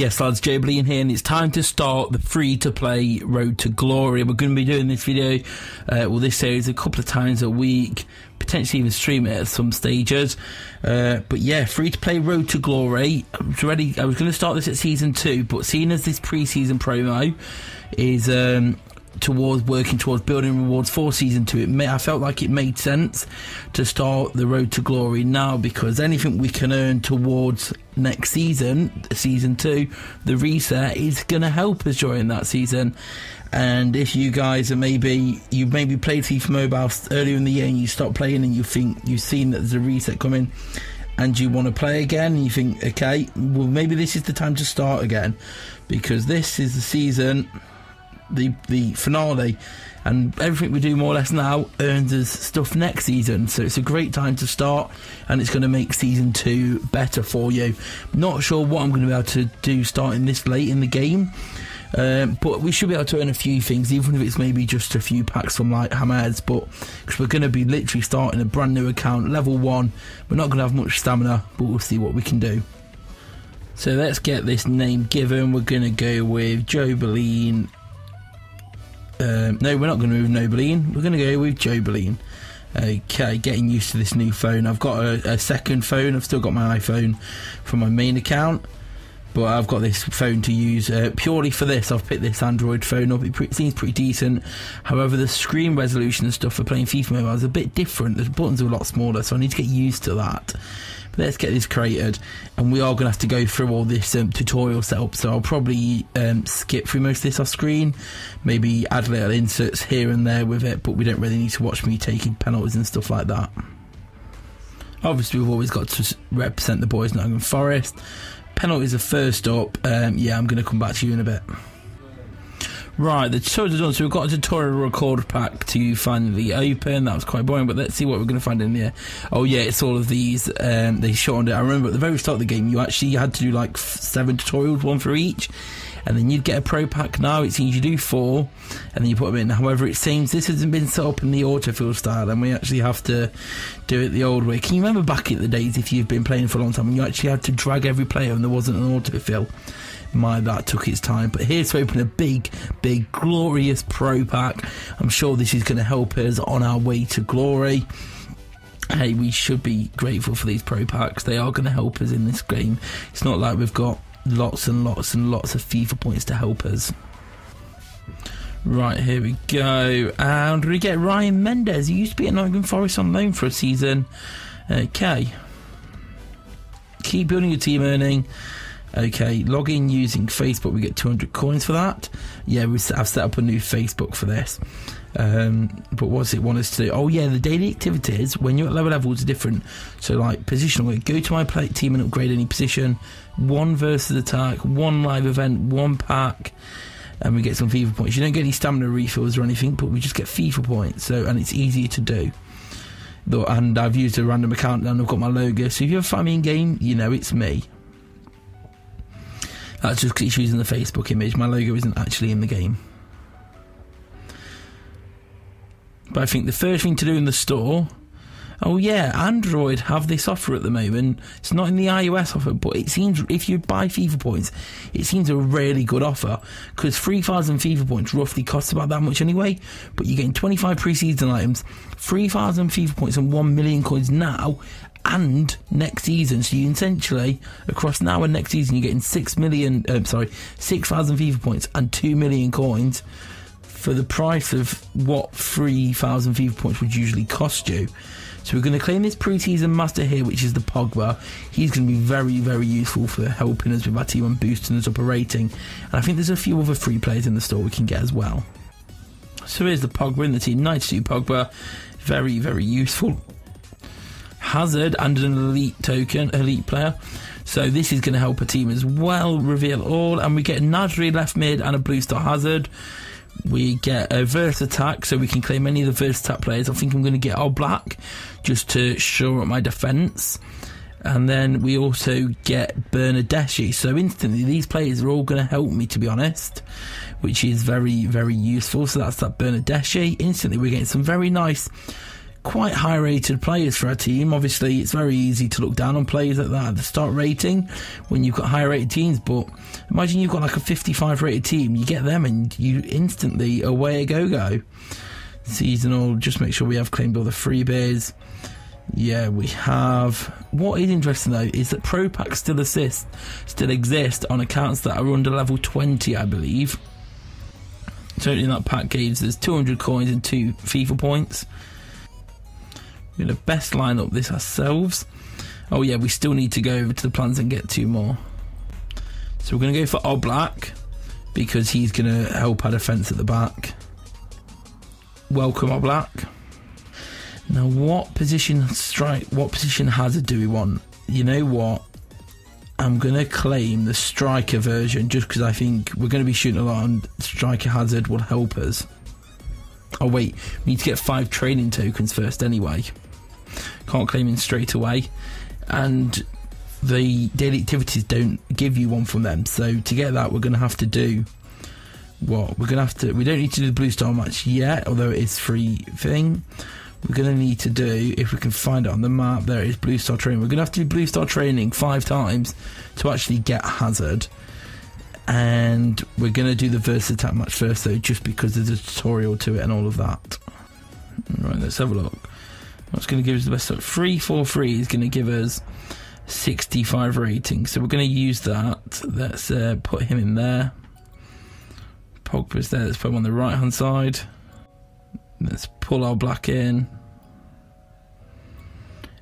Yes lads, joebiline here, and it's time to start the free-to-play Road to Glory. We're going to be doing this video, this series a couple of times a week, potentially even stream it at some stages. But yeah, free-to-play Road to Glory. I was going to start this at Season 2, but seeing as this pre-season promo is working towards building rewards for Season 2, I felt like it made sense to start the Road to Glory now, because anything we can earn towards next season, Season 2, the reset, is going to help us during that season. And if you guys are maybe played FIFA Mobile earlier in the year and you stop playing and you think you've seen that there's a reset coming and you want to play again and you think, okay, well maybe this is the time to start again, because this is the season, the finale, and everything we do more or less now earns us stuff next season. So it's a great time to start, and it's going to make Season 2 better for you. Not sure what I'm going to be able to do starting this late in the game, but we should be able to earn a few things, even if it's maybe just a few packs from like hammerheads. But because we're going to be literally starting a brand new account, level 1, we're not going to have much stamina, but we'll see what we can do. So let's get this name given. We're going to go with joebiline. No, we're not going to move joebiline. We're going to go with joebiline. Okay, getting used to this new phone. I've got a second phone. I've still got my iPhone from my main account, but I've got this phone to use purely for this. I've picked this Android phone up. It seems pretty decent. However, the screen resolution and stuff for playing FIFA Mobile is a bit different. The buttons are a lot smaller, so I need to get used to that. But let's get this created, and we are going to have to go through all this tutorial setup, so I'll probably skip through most of this off screen, maybe add little inserts here and there with it, but we don't really need to watch me taking penalties and stuff like that. Obviously we've always got to represent the boys Nottingham Forest. Penalties are first up. Yeah, I'm going to come back to you in a bit. Right, the tutorial's done, so we've got a tutorial record pack to finally open. That was quite boring, but let's see what we're going to find in there. Oh yeah, it's all of these. They shortened it. I remember at the very start of the game, you actually had to do like 7 tutorials, 1 for each, and then you'd get a pro pack. Now it seems you do 4, and then you put them in. However, it seems this hasn't been set up in the autofill style, and we actually have to do it the old way. Can you remember back in the days, if you've been playing for a long time, and you actually had to drag every player and there wasn't an autofill? That took its time. But here's to open a big glorious pro pack. I'm sure this is going to help us on our way to glory. Hey, we should be grateful for these pro packs. They are going to help us in this game. It's not like we've got lots and lots and lots of FIFA points to help us. Right, here we go. And we get Ryan Mendes. He used to be at Nottingham Forest on loan for a season. Okay. Keep building your team earning. Okay, log in using Facebook. We get 200 coins for that. Yeah, I've set up a new Facebook for this. But what's it want us to do? Oh yeah, the daily activities when you're at lower levels are different. So like positional, go to my team and upgrade any position. 1 versus attack, 1 live event, 1 pack, and we get some FIFA points. You don't get any stamina refills or anything, but we just get FIFA points. So, and it's easier to do. And I've used a random account and I've got my logo. So if you ever find me in game, you know it's me. That's just because it's using the Facebook image. My logo isn't actually in the game. But I think the first thing to do in the store... Oh yeah, Android have this offer at the moment. It's not in the iOS offer, but it seems if you buy FIFA points, it seems a really good offer, because 3,000 FIFA points roughly costs about that much anyway, but you're getting 25 pre-season items, 3,000 FIFA points and 1 million coins now and next season. So you essentially, across now and next season, you're getting 6,000 FIFA points and 2 million coins for the price of what 3,000 FIFA points would usually cost you. So we're going to claim this pre-season master here, which is the Pogba. He's going to be very useful for helping us with our team and boosting us up a rating. And I think there's a few other free players in the store we can get as well. So here's the Pogba in the team, 92 Pogba, very useful. Hazard and an elite token, elite player. So this is going to help a team as well. Reveal all, and we get Nasri left mid and a blue star Hazard. We get a verse attack, so we can claim any of the verse attack players. I think I'm going to get Oblak just to shore up my defence. And then we also get Bernardeschi. So instantly these players are all going to help me, to be honest, which is very useful. So that's that Bernardeschi. Instantly we're getting some very nice quite high rated players for our team. Obviously it's very easy to look down on players like that at the start rating when you've got high rated teams, but imagine you've got like a 55 rated team, you get them and you instantly away go. Seasonal, just make sure we have claimed all the freebies. Yeah, we have. What is interesting though is that Pro Packs still exist on accounts that are under level 20, I believe. So in that pack gives us 200 coins and 2 FIFA points. We're going to best line up this ourselves. Oh yeah, we still need to go over to the plans and get 2 more. So we're going to go for Oblak because he's going to help our defence at the back. Welcome Oblak. Now what position hazard do we want? You know what? I'm going to claim the striker version just because I think we're going to be shooting a lot and striker hazard will help us. Oh wait, we need to get 5 training tokens first anyway. Can't claim in straight away. And the daily activities don't give you one from them. So to get that we're going to have to do what? We don't need to do the Blue Star match yet, although it is free thing. We're going to need to do, if we can find it on the map, there it is, Blue Star Training. We're going to have to do Blue Star Training 5 times to actually get Hazard. And we're going to do the Versus Attack match first though, just because there's a tutorial to it and all of that. Right, let's have a look. What's going to give us the best? 343 is going to give us 65 rating. So we're going to use that. Let's put him in there. Pogba's there, let's put him on the right hand side. Let's pull our black in.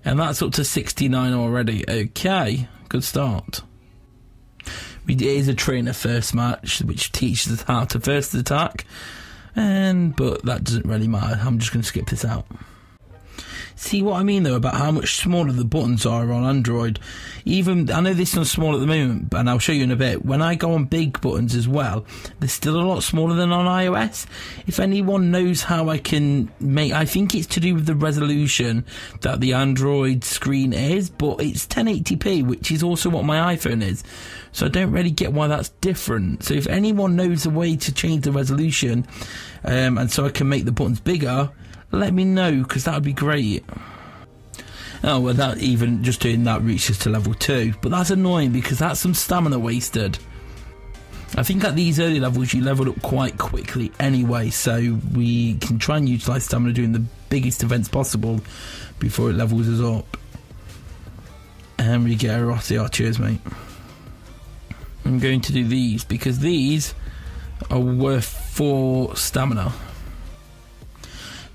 And that's up to 69 already. Okay, good start. It is a trainer first match, which teaches us how to first attack. But that doesn't really matter. I'm just going to skip this out. See what I mean though about how much smaller the buttons are on Android. Even, I know this one's small at the moment, and I'll show you in a bit. When I go on big buttons as well, they're still a lot smaller than on iOS. If anyone knows how I can make, I think it's to do with the resolution that the Android screen is, but it's 1080p, which is also what my iPhone is. So I don't really get why that's different. So if anyone knows a way to change the resolution, and so I can make the buttons bigger, let me know, because that would be great. Oh, well, that even just doing that reaches to level 2. But that's annoying because that's some stamina wasted. I think at these early levels you level up quite quickly anyway, so we can try and utilise stamina doing the biggest events possible before it levels us up. And we get a Rossi. Cheers, mate. I'm going to do these because these are worth 4 stamina.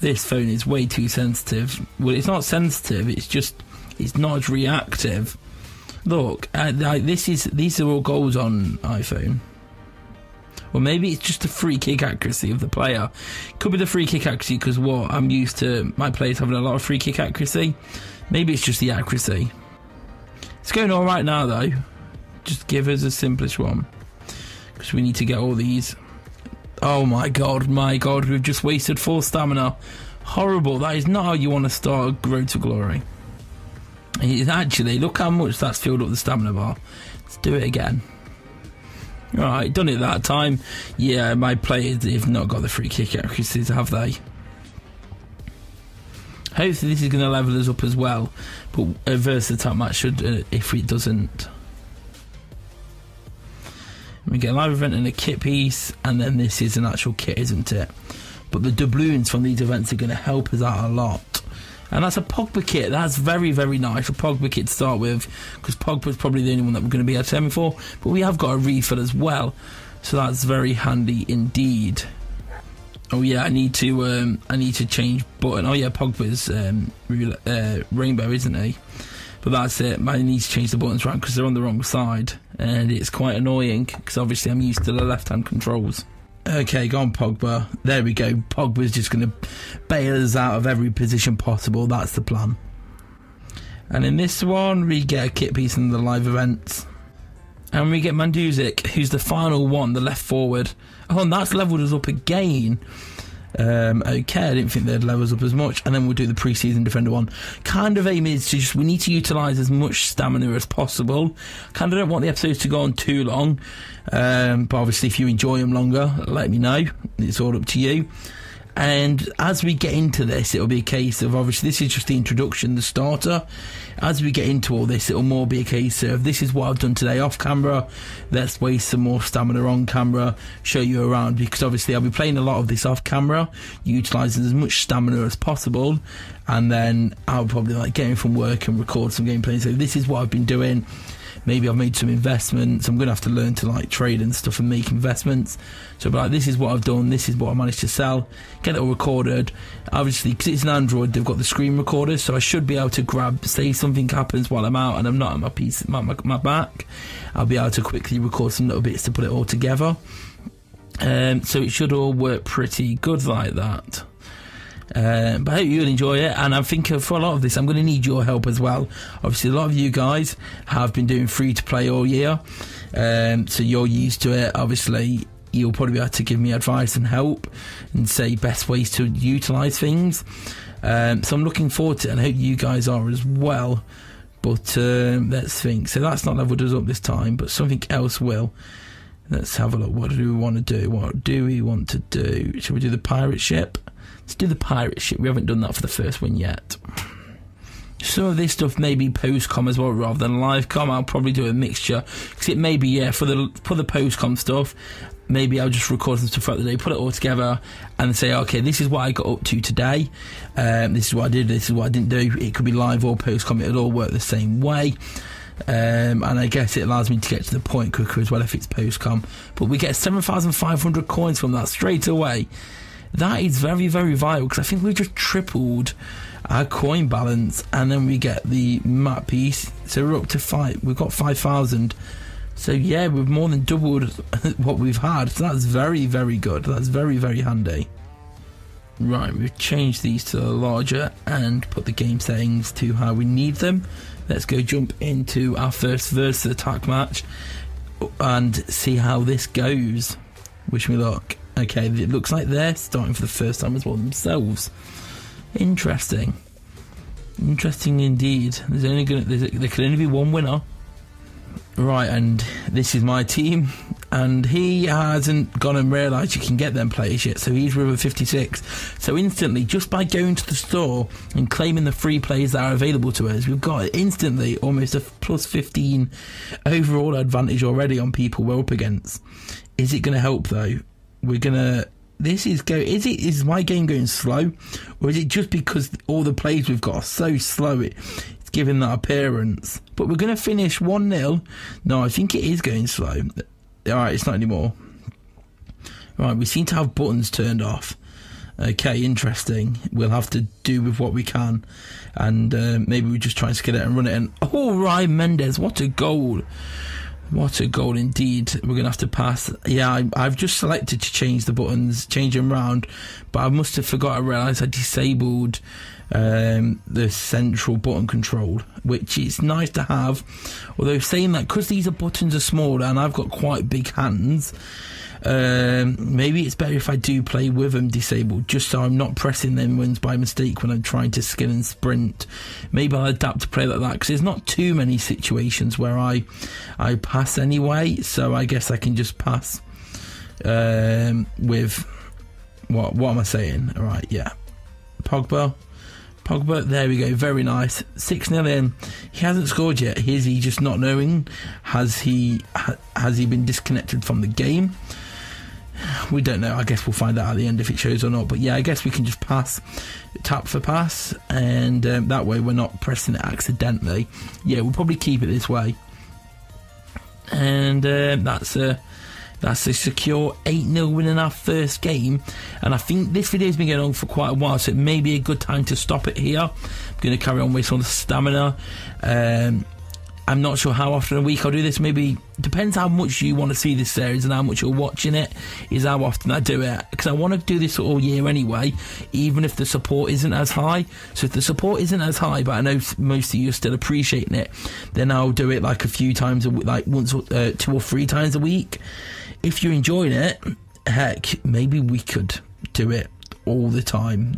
This phone is way too sensitive. Well, it's not sensitive, it's just, it's not as reactive. Look, these are all goals on iPhone. Or maybe it's just the free kick accuracy of the player. Could be the free kick accuracy because what I'm used to my players having a lot of free kick accuracy. Maybe it's just the accuracy. It's going alright now though. Just give us a simplest one. Because we need to get all these. Oh my god, we've just wasted 4 stamina. Horrible, that is not how you want to start Road to Glory. It's actually, look how much that's filled up the stamina bar. Let's do it again. Alright, done it that time. Yeah, my players have not got the free kick accuracies, have they? Hopefully this is going to level us up as well. But a versus attack match should, if it doesn't. We get a live event and a kit piece, and then this is an actual kit, isn't it? But the doubloons from these events are going to help us out a lot. And that's a Pogba kit. That's very, very nice. A Pogba kit to start with, because Pogba's probably the only one that we're going to be able to aim for. But we have got a refill as well, so that's very handy indeed. Oh yeah, I need to change button. Oh yeah, Pogba's rainbow, isn't he? But that's it. I need to change the buttons around because they're on the wrong side, and it's quite annoying because obviously I'm used to the left-hand controls. Okay, go on Pogba. There we go. Pogba's just going to bail us out of every position possible. That's the plan. And in this one, we get a kit piece in the live events. And we get Mandzukic, who's the final one, the left forward. Oh, and that's leveled us up again. Okay, I didn't think they'd level us up as much. And then we'll do the pre-season defender one. Kind of aim is to just, we need to utilise as much stamina as possible. Kind of don't want the episodes to go on too long. But obviously if you enjoy them longer, let me know. It's all up to you. And as we get into this, it'll be a case of, obviously this is just the introduction, the starter. As we get into all this, it'll more be a case of, this is what I've done today off camera, let's waste some more stamina on camera, show you around, because obviously I'll be playing a lot of this off camera, utilising as much stamina as possible, and then I'll probably like get in from work and record some gameplay. So this is what I've been doing. Maybe I've made some investments. I'm going to have to learn to like trade and stuff and make investments. So but like, this is what I've done. This is what I managed to sell. Get it all recorded. Obviously, because it's an Android, they've got the screen recorders. So I should be able to grab, say something happens while I'm out and I'm not at my PC, my back. I'll be able to quickly record some little bits to put it all together. So it should all work pretty good like that. But I hope you'll enjoy it, and I think for a lot of this I'm going to need your help as well. Obviously a lot of you guys have been doing free to play all year, so you're used to it. Obviously you'll probably be able to give me advice and help and say best ways to utilise things, so I'm looking forward to it, and I hope you guys are as well. But let's think. So that's not leveled us up this time, but something else will. Let's have a look. What do we want to do? What do we want to do? Shall we do the pirate ship? Let's do the pirate ship. We haven't done that for the first one yet. Some of this stuff may be post-com as well rather than live-com. I'll probably do a mixture, because it may be, yeah, for the post-com stuff, maybe I'll just record some stuff throughout the day, put it all together and say, okay, this is what I got up to today, this is what I did, this is what I didn't do. It could be live or post-com, it'll all work the same way. And I guess it allows me to get to the point quicker as well if it's post-com. But we get 7,500 coins from that straight away. That is very, very vital, because I think we've just tripled our coin balance, and then we get the map piece. So we're up to we've got 5,000. So yeah, we've more than doubled what we've had. So that's very, very good. That's very, very handy. Right, we've changed these to larger and put the game settings to how we need them. Let's go jump into our first versus attack match and see how this goes. Wish me luck. Okay, it looks like they're starting for the first time as well themselves. Interesting. Interesting indeed. There can only be one winner. Right, and this is my team, and he hasn't gone and realised you can get them players yet, so he's River 56. So instantly, just by going to the store and claiming the free players that are available to us, we've got instantly almost a plus 15 overall advantage already on people we're up against. Is it going to help though? We're gonna. Is my game going slow, or is it just because all the plays we've got are so slow? It's giving that appearance. But we're gonna finish 1-0. No, I think it is going slow. All right, it's not anymore. Right, we seem to have buttons turned off. Okay, interesting. We'll have to do with what we can, and maybe we just try and skid it and run it. And oh, Ryan Mendes, what a goal! What a goal indeed. We're going to have to pass. Yeah, I've just selected to change the buttons, change them round, but I must have forgot. I realised I disabled the central button control, which is nice to have. Although saying that, because these buttons are smaller and I've got quite big hands, maybe it's better if I do play with them disabled, just so I'm not pressing them ones by mistake when I'm trying to skin and sprint. Maybe I'll adapt to play like that, because there's not too many situations where I pass anyway, so I guess I can just pass with what am I saying? Alright, yeah. Pogba, there we go, very nice. 6-0 in. He hasn't scored yet. Is he just not knowing? Has he been disconnected from the game? We don't know. I guess we'll find out at the end if it shows or not. But yeah, I guess we can just pass, tap for pass, and that way we're not pressing it accidentally. Yeah, we'll probably keep it this way. And that's a secure 8-0 win in our first game. And I think this video's been going on for quite a while, so it may be a good time to stop it here. I'm going to carry on with some of the stamina. I'm not sure how often a week I'll do this. Maybe depends how much you want to see this series and how much you're watching it is how often I do it, because I want to do this all year anyway, even if the support isn't as high. So if the support isn't as high, but I know most of you are still appreciating it, then I'll do it like a few times a week, like once 2 or 3 times a week. If you're enjoying it, heck, maybe we could do it all the time.